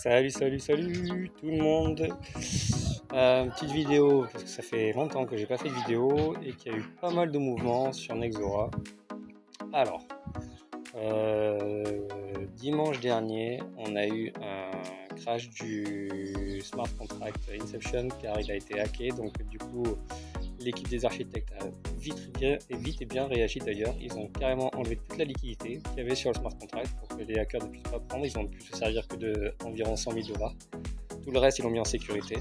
Salut tout le monde. Petite vidéo, parce que ça fait longtemps que j'ai pas fait de vidéo et qu'il y a eu pas mal de mouvements sur Nexora. Alors, dimanche dernier, on a eu un crash du smart contract Inception car il a été hacké. Donc du coup, l'équipe des architectes a vite et bien réagi d'ailleurs. Ils ont carrément enlevé toute la liquidité qu'il y avait sur le smart contract pour que les hackers ne puissent pas prendre. Ils ont pu se servir que de environ 100 000 $. Tout le reste, ils l'ont mis en sécurité.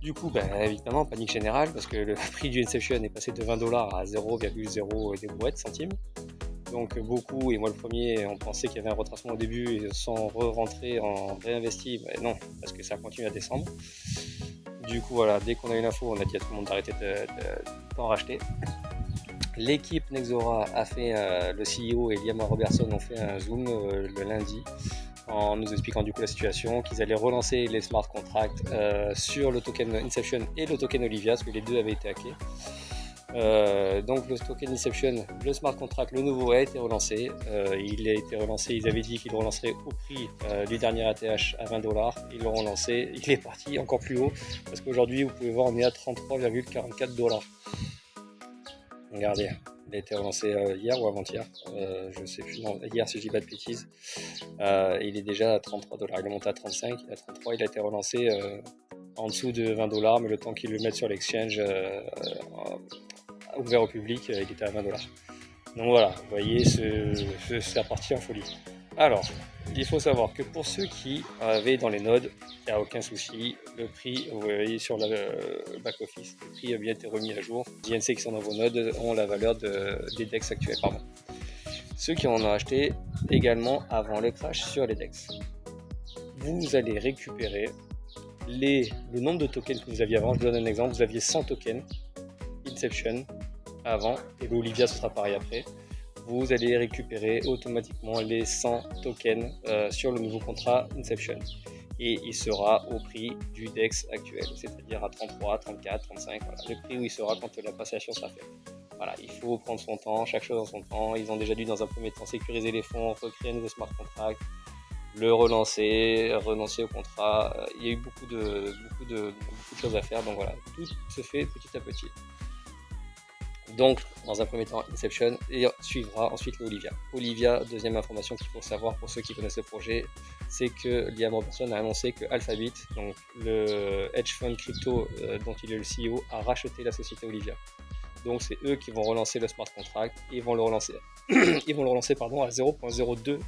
Du coup, évidemment, panique générale parce que le prix du Inception est passé de 20 $ à 0,0 et des brouettes centimes. Donc beaucoup, et moi le premier, on pensait qu'il y avait un retracement au début et sans re-rentrer en réinvesti, non, parce que ça continue à descendre. Du coup voilà, dès qu'on a eu l'info, on a dit à tout le monde d'arrêter d'en racheter. L'équipe Nexora a fait, le CEO et Liam Robertson ont fait un zoom le lundi en nous expliquant du coup la situation, qu'ils allaient relancer les smart contracts sur le token Inception et le token Olivia, parce que les deux avaient été hackés. Donc le token Inception, le smart contract, le nouveau a été relancé. Il a été relancé, ils avaient dit qu'ils le relanceraient au prix du dernier ATH à 20 $. Ils l'ont relancé, il est parti encore plus haut parce qu'aujourd'hui vous pouvez voir on est à 33,44 $. Regardez, il a été relancé hier ou avant-hier, je sais plus, non, hier si je dis pas de bêtises. Il est déjà à 33 $, il est monté à 35, il est à 33, il a été relancé en dessous de 20 $, mais le temps qu'ils le mettent sur l'exchange ouvert au public, il était à 20 $. Donc voilà, vous voyez, c'est parti en folie. Alors, il faut savoir que pour ceux qui avaient dans les nodes, il n'y a aucun souci. Le prix, vous voyez sur le back-office, le prix a bien été remis à jour. Les INC qui sont dans vos nodes ont la valeur des DEX actuels. Pardon. Ceux qui en ont acheté également avant le crash sur les DEX. Vous allez récupérer le nombre de tokens que vous aviez avant. Je vous donne un exemple, vous aviez 100 tokens Inception avant, et l'Olivia ce sera pareil après. Vous allez récupérer automatiquement les 100 tokens sur le nouveau contrat Inception. Et il sera au prix du DEX actuel, c'est-à-dire à 33, 34, 35, voilà, le prix où il sera quand la passation sera faite. Voilà, il faut prendre son temps, chaque chose en son temps. Ils ont déjà dû dans un premier temps sécuriser les fonds, recréer un nouveau smart contract, le relancer, renoncer au contrat. Il y a eu beaucoup de choses à faire, donc voilà, tout se fait petit à petit. Donc, dans un premier temps, Inception, et suivra ensuite l'Olivia. Olivia, deuxième information qu'il faut savoir pour ceux qui connaissent le projet, c'est que Liam Robertson a annoncé que Alphabet, donc le hedge fund crypto dont il est le CEO, a racheté la société Olivia. Donc c'est eux qui vont relancer le smart contract, et ils vont le relancer, à 0,02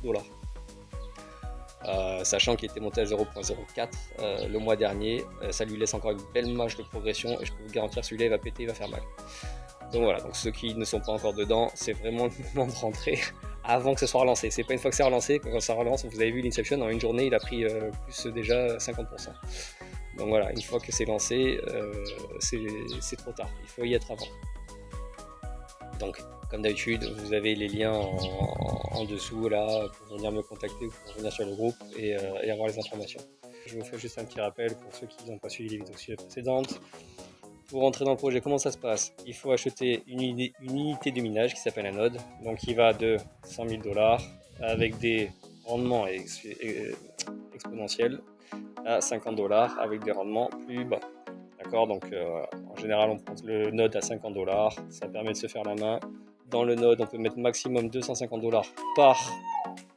$. Sachant qu'il était monté à 0,04 le mois dernier, ça lui laisse encore une belle marge de progression, et je peux vous garantir celui-là il va péter, il va faire mal. Donc voilà, donc ceux qui ne sont pas encore dedans, c'est vraiment le moment de rentrer avant que ce soit relancé. C'est pas une fois que c'est relancé, quand ça relance, vous avez vu l'Inception, en une journée il a pris plus déjà 50%. Donc voilà, une fois que c'est lancé, c'est trop tard, il faut y être avant. Donc comme d'habitude, vous avez les liens en dessous là pour venir me contacter ou pour venir sur le groupe et avoir les informations. Je vous fais juste un petit rappel pour ceux qui n'ont pas suivi les vidéos précédentes. Pour rentrer dans le projet, comment ça se passe? Il faut acheter une unité de minage qui s'appelle un node, donc qui va de 100 000 $ avec des rendements exponentiels à 50 $ avec des rendements plus bas. D'accord, donc en général on prend le node à 50 $, ça permet de se faire la main. Dans le node on peut mettre maximum 250 $ par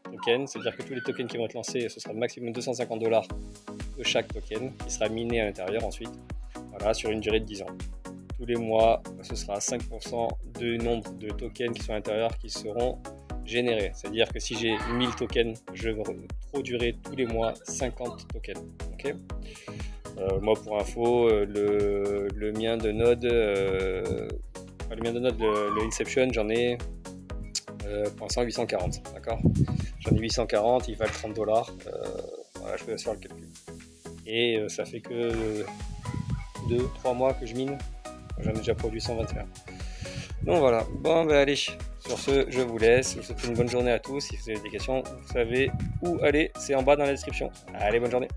token, c'est-à-dire que tous les tokens qui vont être lancés, ce sera maximum 250 $ de chaque token qui sera miné à l'intérieur ensuite. Voilà, sur une durée de 10 ans. Tous les mois, ce sera 5% du nombre de tokens qui sont à l'intérieur qui seront générés. C'est-à-dire que si j'ai 1000 tokens, je vais produire tous les mois 50 tokens. Okay, moi, pour info, le mien de node, le Inception, j'en ai pour l'instant 840. D'accord, j'en ai 840, il valent 30 $. Voilà, je peux faire le calcul. Et ça fait que 2-3 mois que je mine, j'en ai déjà produit 121. Donc voilà, bon allez, sur ce je vous laisse, je vous souhaite une bonne journée à tous. Si vous avez des questions, vous savez où aller, c'est en bas dans la description. Allez, bonne journée.